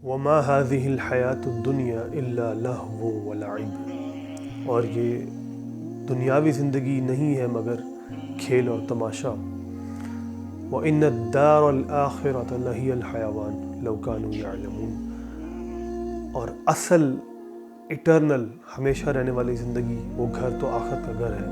وما هذه الحیات الدنیا الا لہو ولعب، اور یہ دنیاوی زندگی نہیں ہے مگر کھیل اور تماشا۔ وَإِنَّ الدَّارَ الْآخِرَةَ لَهِيَ الْحَيَوَانُ لَوْ كَانُوا يَعْلَمُونَ، اور اصل ایٹرنل ہمیشہ رہنے والی زندگی وہ گھر تو آخرت کا گھر ہے،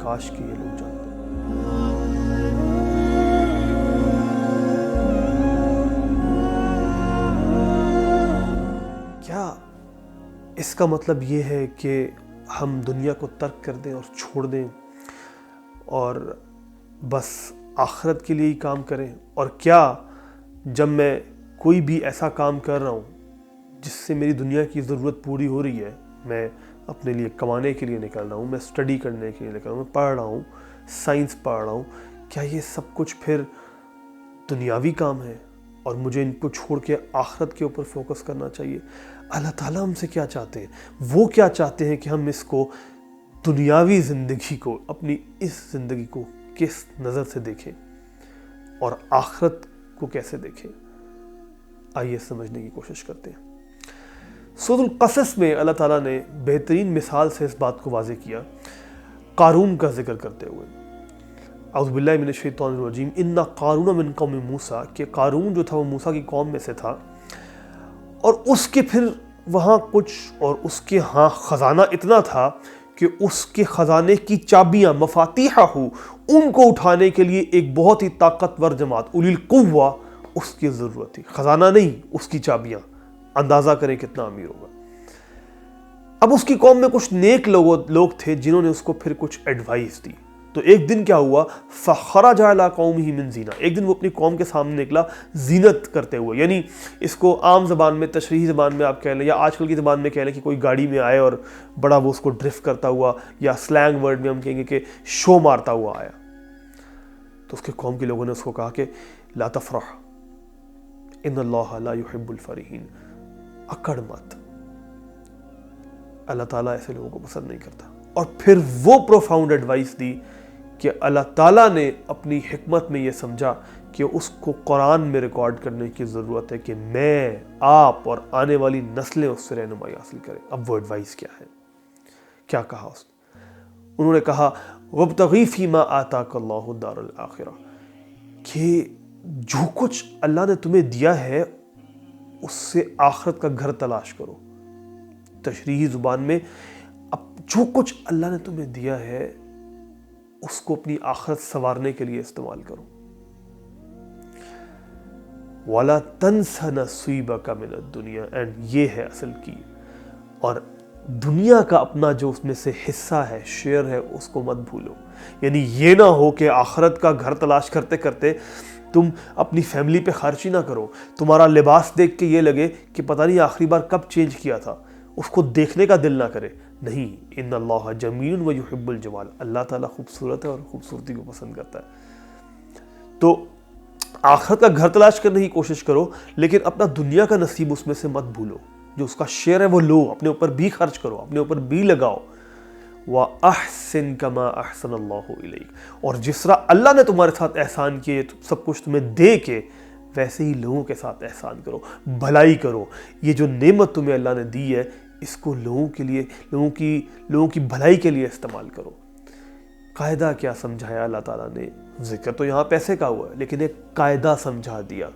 کاش کہ یہ لوگ جانتے۔ کیا اس کا مطلب یہ ہے کہ ہم دنیا کو ترک کر دیں اور چھوڑ دیں اور بس آخرت کے لیے ہی کام کریں؟ اور کیا جب میں کوئی بھی ایسا کام کر رہا ہوں جس سے میری دنیا کی ضرورت پوری ہو رہی ہے، میں اپنے لیے کمانے کے لیے نکل رہا ہوں، میں اسٹڈی کرنے کے لیے نکل رہا ہوں، میں پڑھ رہا ہوں، سائنس پڑھ رہا ہوں، کیا یہ سب کچھ پھر دنیاوی کام ہے اور مجھے ان کو چھوڑ کے آخرت کے اوپر فوکس کرنا چاہیے؟ اللہ تعالیٰ ہم سے کیا چاہتے ہیں؟ وہ کیا چاہتے ہیں کہ ہم اس کو دنیاوی زندگی کو، اپنی اس زندگی کو کس نظر سے دیکھیں اور آخرت کو کیسے دیکھیں؟ آئیے سمجھنے کی کوشش کرتے ہیں۔ سورۃ القصص میں اللہ تعالیٰ نے بہترین مثال سے اس بات کو واضح کیا، قارون کا ذکر کرتے ہوئے۔ اعوذ باللہ من الشیطان الرجیم، ان قارون من قوم موسیٰ، کہ قارون جو تھا وہ موسیٰ کی قوم میں سے تھا، اور اس کے پھر وہاں کچھ، اور اس کے ہاں خزانہ اتنا تھا کہ اس کے خزانے کی چابیاں مفاتیحہ ان کو اٹھانے کے لیے ایک بہت ہی طاقتور جماعت اولی القوہ اس کی ضرورت تھی۔ خزانہ نہیں، اس کی چابیاں، اندازہ کریں کتنا امیر ہوگا۔ اب اس کی قوم میں کچھ نیک لوگ تھے جنہوں نے اس کو پھر کچھ ایڈوائس دی۔ تو ایک دن کیا ہوا، فخرج علی قومہ من زینہ، ایک دن وہ اپنی قوم کے سامنے نکلا زینت کرتے ہوئے، یعنی اس کو عام زبان میں، تشریحی زبان میں آپ کہہ لیں یا آج کل کی زبان میں کہہ لیں کہ کوئی گاڑی میں آئے اور بڑا وہ اس کو ڈرفٹ کرتا ہوا، یا سلینگ ورڈ میں ہم کہیں گے کہ شو مارتا ہوا آیا۔ تو اس کے قوم کے لوگوں نے اس کو کہا کہ لا تفرح ان اللہ لا يحب الفرحین، اکڑ مت، اللہ تعالیٰ ایسے لوگوں کو پسند نہیں کرتا۔ اور پھر وہ پروفاؤنڈ ایڈوائس دی کہ اللہ تعالیٰ نے اپنی حکمت میں یہ سمجھا کہ اس کو قرآن میں ریکارڈ کرنے کی ضرورت ہے کہ میں، آپ اور آنے والی نسلیں اس سے رہنمائی حاصل کریں۔ اب وہ ایڈوائس کیا ہے؟ کیا کہا اس نے؟ انہوں نے کہا وَابْتَغِي فِي مَا آتَاكَ اللَّهُ الدَّارَ الْآخِرَةَ، کہ جو کچھ اللہ نے تمہیں دیا ہے اس سے آخرت کا گھر تلاش کرو۔ تشریحی زبان میں اب جو کچھ اللہ نے تمہیں دیا ہے اس کو اپنی آخرت سنوارنے کے لیے استعمال کرو۔ وَلَا تَنْسَ نَصِيبَكَ مِنَ الدُّنْيَا، اینڈ یہ ہے اصل کی، اور دنیا کا اپنا جو اس میں سے حصہ ہے، شیئر ہے، اس کو مت بھولو۔ یعنی یہ نہ ہو کہ آخرت کا گھر تلاش کرتے کرتے تم اپنی فیملی پہ خرچ ہی نہ کرو، تمہارا لباس دیکھ کے یہ لگے کہ پتہ نہیں آخری بار کب چینج کیا تھا، اس کو دیکھنے کا دل نہ کرے۔ نہیں، ان اللہ جمیل و یحب الجمال، اللہ تعالیٰ خوبصورت ہے اور خوبصورتی کو پسند کرتا ہے۔ تو آخرت کا گھر تلاش کرنے کی کوشش کرو، لیکن اپنا دنیا کا نصیب اس میں سے مت بھولو، جو اس کا شیئر ہے وہ لو، اپنے اوپر بھی خرچ کرو، اپنے اوپر بھی لگاؤ۔ وَأَحْسِن كَمَا أَحْسَنَ اللَّهُ إِلَيْكَ، اور جس طرح اللہ نے تمہارے ساتھ احسان کیے، سب کچھ تمہیں دے کے، ویسے ہی لوگوں کے ساتھ احسان کرو، بھلائی کرو۔ یہ جو نعمت تمہیں اللہ نے دی ہے اس کو لوگوں کے لیے، لوگوں کی بھلائی کے لیے استعمال کرو۔ قاعدہ کیا سمجھایا اللہ تعالیٰ نے؟ ذکر تو یہاں پیسے کا ہوا ہے، لیکن ایک قاعدہ سمجھا دیا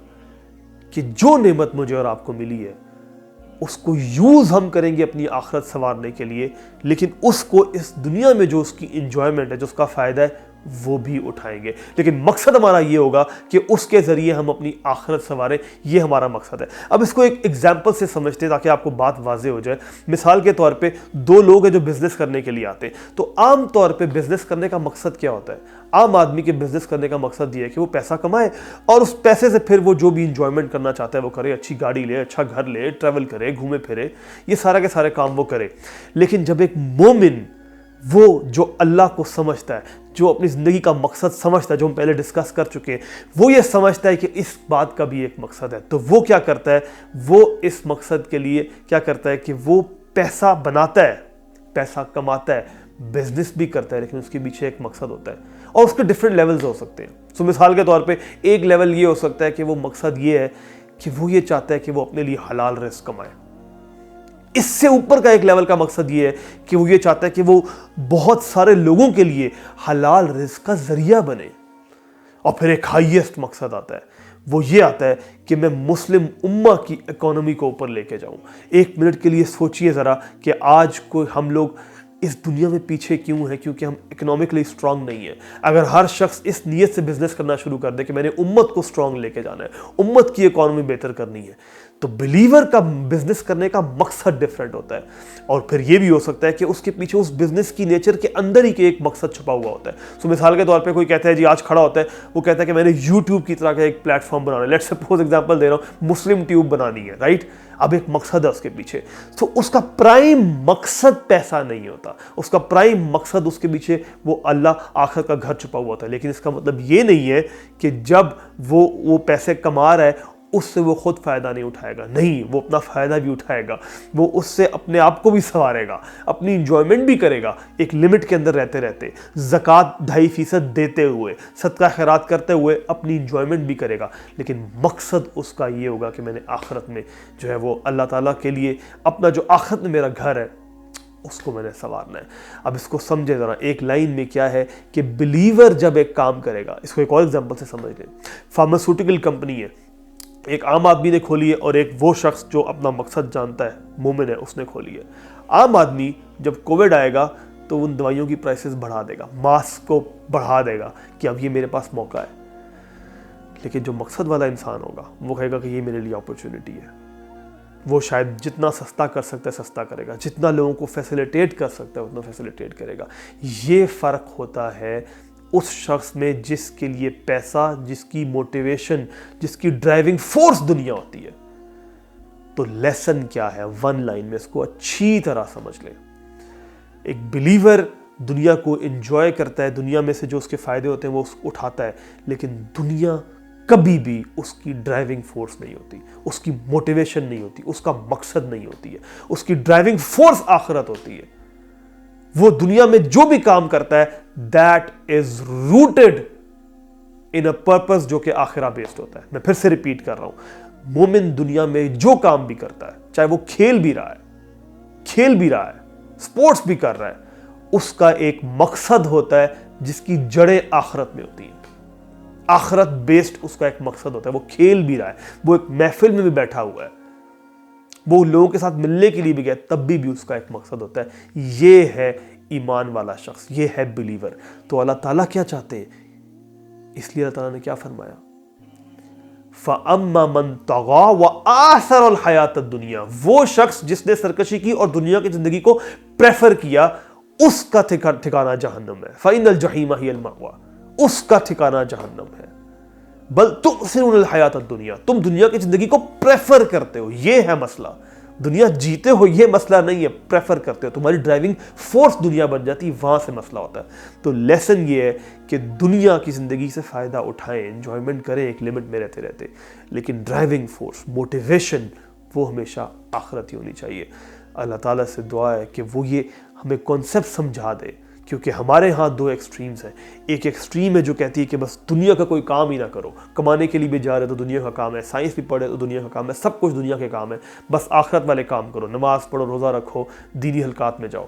کہ جو نعمت مجھے اور آپ کو ملی ہے اس کو یوز ہم کریں گے اپنی آخرت سنوارنے کے لیے، لیکن اس کو اس دنیا میں جو اس کی انجوائمنٹ ہے، جو اس کا فائدہ ہے، وہ بھی اٹھائیں گے، لیکن مقصد ہمارا یہ ہوگا کہ اس کے ذریعے ہم اپنی آخرت سنواریں۔ یہ ہمارا مقصد ہے۔ اب اس کو ایک ایگزامپل سے سمجھتے ہیں تاکہ آپ کو بات واضح ہو جائے۔ مثال کے طور پہ دو لوگ ہیں جو بزنس کرنے کے لیے آتے ہیں، تو عام طور پہ بزنس کرنے کا مقصد کیا ہوتا ہے؟ عام آدمی کے بزنس کرنے کا مقصد یہ ہے کہ وہ پیسہ کمائے اور اس پیسے سے پھر وہ جو بھی انجوائمنٹ کرنا چاہتا ہے وہ کرے، اچھی گاڑی لے، اچھا گھر لے، ٹریول کرے، گھومے پھرے، یہ سارا کے سارے کام وہ کرے۔ لیکن جب ایک مومن، وہ جو اللہ کو سمجھتا ہے، جو اپنی زندگی کا مقصد سمجھتا ہے، جو ہم پہلے ڈسکس کر چکے ہیں، وہ یہ سمجھتا ہے کہ اس بات کا بھی ایک مقصد ہے، تو وہ کیا کرتا ہے؟ وہ اس مقصد کے لیے کیا کرتا ہے کہ وہ پیسہ بناتا ہے، پیسہ کماتا ہے، بزنس بھی کرتا ہے، لیکن اس کے پیچھے ایک مقصد ہوتا ہے، اور اس کے ڈفرینٹ لیولز ہو سکتے ہیں۔ مثال کے طور پہ ایک لیول یہ ہو سکتا ہے کہ وہ مقصد یہ ہے کہ وہ یہ چاہتا ہے کہ وہ اپنے لیے حلال رزق کمائے. اس سے اوپر کا ایک لیول کا مقصد یہ ہے کہ وہ یہ چاہتا ہے کہ وہ بہت سارے لوگوں کے لیے حلال رزق کا ذریعہ بنے. اور پھر ایک ہائیسٹ مقصد آتا ہے, وہ یہ آتا ہے کہ میں مسلم امہ کی اکانومی کو اوپر لے کے جاؤں. ایک منٹ کے لیے سوچئے ذرا کہ آج کوئی ہم لوگ اس دنیا میں پیچھے کیوں ہیں؟ کیونکہ ہم اکنامکلی اسٹرانگ نہیں ہیں. اگر ہر شخص اس نیت سے بزنس کرنا شروع کر دے کہ میں نے امت کو اسٹرانگ لے کے جانا ہے, امت کی اکانومی بہتر کرنی ہے, تو بلیور کا بزنس کرنے کا مقصد ڈیفرنٹ ہوتا ہے. اور پھر یہ بھی ہو سکتا ہے کہ اس کے پیچھے اس بزنس کی نیچر کے اندر ہی ایک مقصد چھپا ہوا ہوتا ہے. سو مثال کے طور پہ کوئی کہتا ہے جی آج کھڑا ہوتا ہے, وہ کہتا ہے کہ میں نے یوٹیوب کی طرح کا ایک پلیٹ فارم بنانا ہے. لیٹ سپوز ایگزامپل دے رہا ہوں, مسلم ٹیوب بنانی ہے, رائٹ. اب ایک مقصد ہے اس کے پیچھے, تو اس کا پرائم مقصد پیسہ نہیں ہوتا, اس کا پرائم مقصد اس کے پیچھے وہ اللہ آخرت کا گھر چھپا ہوا ہوتا ہے. لیکن اس کا مطلب یہ نہیں ہے کہ جب وہ پیسے کما رہا ہے اس سے وہ خود فائدہ نہیں اٹھائے گا. نہیں, وہ اپنا فائدہ بھی اٹھائے گا, وہ اس سے اپنے آپ کو بھی سنوارے گا, اپنی انجوائمنٹ بھی کرے گا ایک لمٹ کے اندر رہتے رہتے, زکوٰۃ 2.5% دیتے ہوئے, صدقہ خیرات کرتے ہوئے اپنی انجوائمنٹ بھی کرے گا. لیکن مقصد اس کا یہ ہوگا کہ میں نے آخرت میں جو ہے وہ اللہ تعالیٰ کے لیے اپنا جو آخرت میں میرا گھر ہے اس کو میں نے سنوارنا ہے. اب اس کو سمجھے ذرا, ایک لائن میں کیا ہے کہ بلیور جب ایک کام کرے گا, اس کو ایک اور ایگزامپل سے سمجھ لیں. فارماسیوٹیکل کمپنی ہے, ایک عام آدمی نے کھولی ہے اور ایک وہ شخص جو اپنا مقصد جانتا ہے, مومن ہے, اس نے کھولی ہے. عام آدمی جب کووڈ آئے گا تو ان دوائیوں کی پرائسز بڑھا دے گا, ماسک کو بڑھا دے گا کہ اب یہ میرے پاس موقع ہے. لیکن جو مقصد والا انسان ہوگا وہ کہے گا کہ یہ میرے لیے اپرچونٹی ہے. وہ شاید جتنا سستا کر سکتا ہے سستا کرے گا, جتنا لوگوں کو فیسیلیٹیٹ کر سکتا ہے اتنا فیسیلیٹیٹ کرے گا. یہ فرق ہوتا ہے اس شخص میں جس کے لیے پیسہ, جس کی موٹیویشن, جس کی ڈرائیونگ فورس دنیا ہوتی ہے. تو لیسن کیا ہے؟ ون لائن میں اس کو اچھی طرح سمجھ لیں. ایک بلیور دنیا کو انجوائے کرتا ہے, دنیا میں سے جو اس کے فائدے ہوتے ہیں وہ اٹھاتا ہے, لیکن دنیا کبھی بھی اس کی ڈرائیونگ فورس نہیں ہوتی, اس کی موٹیویشن نہیں ہوتی, اس کا مقصد نہیں ہوتی ہے. اس کی ڈرائیونگ فورس آخرت ہوتی ہے. وہ دنیا میں جو بھی کام کرتا ہے that is rooted in a purpose جو کہ آخرہ بیسڈ ہوتا ہے. میں پھر سے ریپیٹ کر رہا ہوں, مومن دنیا میں جو کام بھی کرتا ہے, چاہے وہ کھیل بھی رہا ہے, سپورٹس بھی کر رہا ہے, اس کا ایک مقصد ہوتا ہے جس کی جڑیں آخرت میں ہوتی ہیں. آخرت بیسڈ اس کا ایک مقصد ہوتا ہے. وہ کھیل بھی رہا ہے, وہ ایک محفل میں بھی بیٹھا ہوا ہے, وہ لوگوں کے ساتھ ملنے کے لیے بھی گیا, تب بھی اس کا ایک مقصد ہوتا ہے. یہ ہے ایمان والا شخص, یہ ہے بلیور. تو اللہ تعالیٰ کیا چاہتے ہیں؟ اس لیے اللہ تعالیٰ نے کیا فرمایا؟ فَأَمَّا مَن طَغَىٰ وَآثَرَ الْحَيَاةَ الدُّنْيَا, وہ شخص جس نے سرکشی کی اور دنیا کی زندگی کو پریفر کیا, اس کا ٹھکانہ جہنم ہے. فَإِنَّ الْجَحِيمَ هِيَ الْمَأْوَىٰ, اس کا ٹھکانہ جہنم ہے. بل تؤثرون الحیات الدنیا, تم دنیا کی زندگی کو پریفر کرتے ہو, یہ ہے مسئلہ. دنیا جیتے ہو یہ مسئلہ نہیں ہے, پریفر کرتے ہو, تمہاری ڈرائیونگ فورس دنیا بن جاتی, وہاں سے مسئلہ ہوتا ہے. تو لیسن یہ ہے کہ دنیا کی زندگی سے فائدہ اٹھائیں, انجوائمنٹ کریں ایک لمٹ میں رہتے رہتے, لیکن ڈرائیونگ فورس, موٹیویشن وہ ہمیشہ آخرت ہی ہونی چاہیے. اللہ تعالیٰ سے دعا ہے کہ وہ یہ ہمیں کانسیپٹ سمجھا دے, کیونکہ ہمارے ہاں دو ایکسٹریمز ہیں. ایک ایکسٹریم ہے جو کہتی ہے کہ بس دنیا کا کوئی کام ہی نہ کرو, کمانے کے لیے بھی جا رہے تو دنیا کا کام ہے, سائنس بھی پڑھے تو دنیا کا کام ہے, سب کچھ دنیا کے کام ہے, بس آخرت والے کام کرو, نماز پڑھو, روزہ رکھو, دینی حلقات میں جاؤ.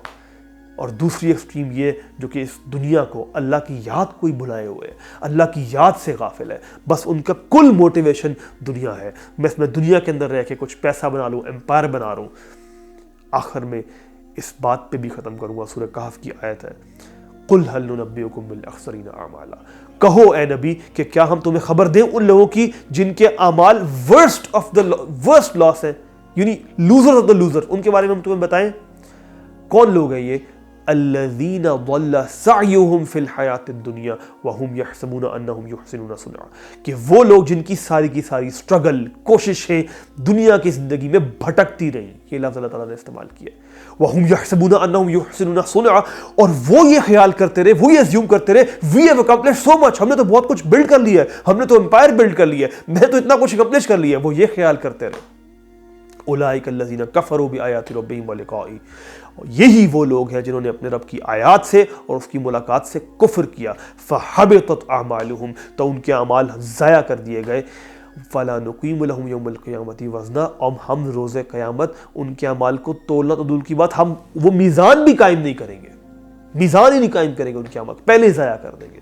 اور دوسری ایکسٹریم یہ جو کہ اس دنیا کو, اللہ کی یاد کو ہی بھلائے ہوئے ہیں, اللہ کی یاد سے غافل ہے, بس ان کا کل موٹیویشن دنیا ہے. میں دنیا کے اندر رہ کے کچھ پیسہ بنا لوں, امپائر بنا رہا ہوں. آخر میں اس بات پہ بھی ختم کروں گا, سورہ کہف کی آیت ہے, قُلْ هَلْ نُنَبِّئُكُم بِالْأَخْسَرِينَ أَعْمَالًا, کہو اے نبی کہ کیا ہم تمہیں خبر دیں ان لوگوں کی جن کے اعمال ورسٹ لاس ہے, یعنی لوزر آف دا لوزر, ان کے بارے میں ہم تمہیں بتائیں. کون لوگ ہیں یہ؟ الذین ضل سعیہم فی الحیاۃ الدنیا وہم یحسبون انہم یحسنون صنعا, کہ وہ لوگ جن کی ساری کی ساری اسٹرگل, کوششیں دنیا کی زندگی میں بھٹکتی رہیں, یہ لفظ اللہ تعالیٰ نے استعمال کیا. وہم یحسبون انہم یحسنون صنعا, اور وہ یہ خیال کرتے رہے, وہ یہ اسیوم کرتے رہے, وی ہیو اکمپلشڈ سو مچ, ہم نے تو بہت کچھ بلڈ کر لیا ہے, ہم نے تو امپائر بلڈ کر لیا ہے, میں تو اتنا کچھ اکمپلش کر لیا ہے, وہ یہ خیال کرتے رہے. اولئک الذین کفروا بآیات ربہم ولقائہ, یہی وہ لوگ ہیں جنہوں نے اپنے رب کی آیات سے اور اس کی ملاقات سے کفر کیا. فحبطت اعمالہم, تو ان کے اعمال ضائع کر دیے گئے. فَلَا نُقِيمُ لَهُمْ يَوْمَ الْقِيَامَةِ وَزْنًا، اور ہم روز قیامت ان کے اعمال کو تولنا تو دور کی بات، ہم وہ میزان بھی قائم نہیں کریں گے، میزان ہی نہیں قائم کریں گے ان کے اعمال، پہلے ہی ضائع کر دیں گے۔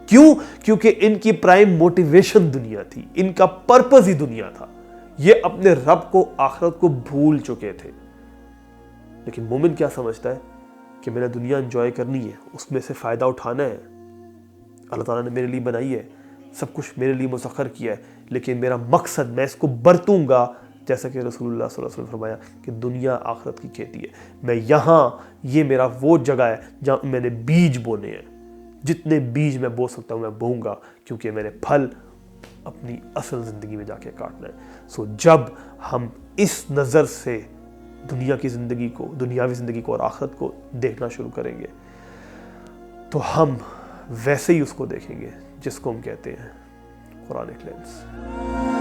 کیوں؟ کیونکہ ان کی پرائم موٹیویشن دنیا تھی، ان کا پرپز ہی دنیا تھا، یہ اپنے رب کو آخرت کو بھول چکے تھے۔ لیکن مومن کیا سمجھتا ہے کہ میں نے دنیا انجوائے کرنی ہے، اس میں سے فائدہ اٹھانا ہے، اللہ تعالیٰ نے میرے لیے بنائی ہے، سب کچھ میرے لیے مسخر کیا ہے، لیکن میرا مقصد میں اس کو برتوں گا، جیسا کہ رسول اللہ صلی اللہ علیہ وسلم نے فرمایا کہ دنیا آخرت کی کھیتی ہے، میں یہاں، یہ میرا وہ جگہ ہے جہاں میں نے بیج بونے ہیں، جتنے بیج میں بو سکتا ہوں میں بوؤں گا، کیونکہ میں نے پھل اپنی اصل زندگی میں جا کے کاٹنا ہے۔ جب ہم اس نظر سے دنیا کی زندگی کو، دنیاوی زندگی کو اور آخرت کو دیکھنا شروع کریں گے تو ہم ویسے ہی اس کو دیکھیں گے جس کو ہم کہتے ہیں قرآنک لینس۔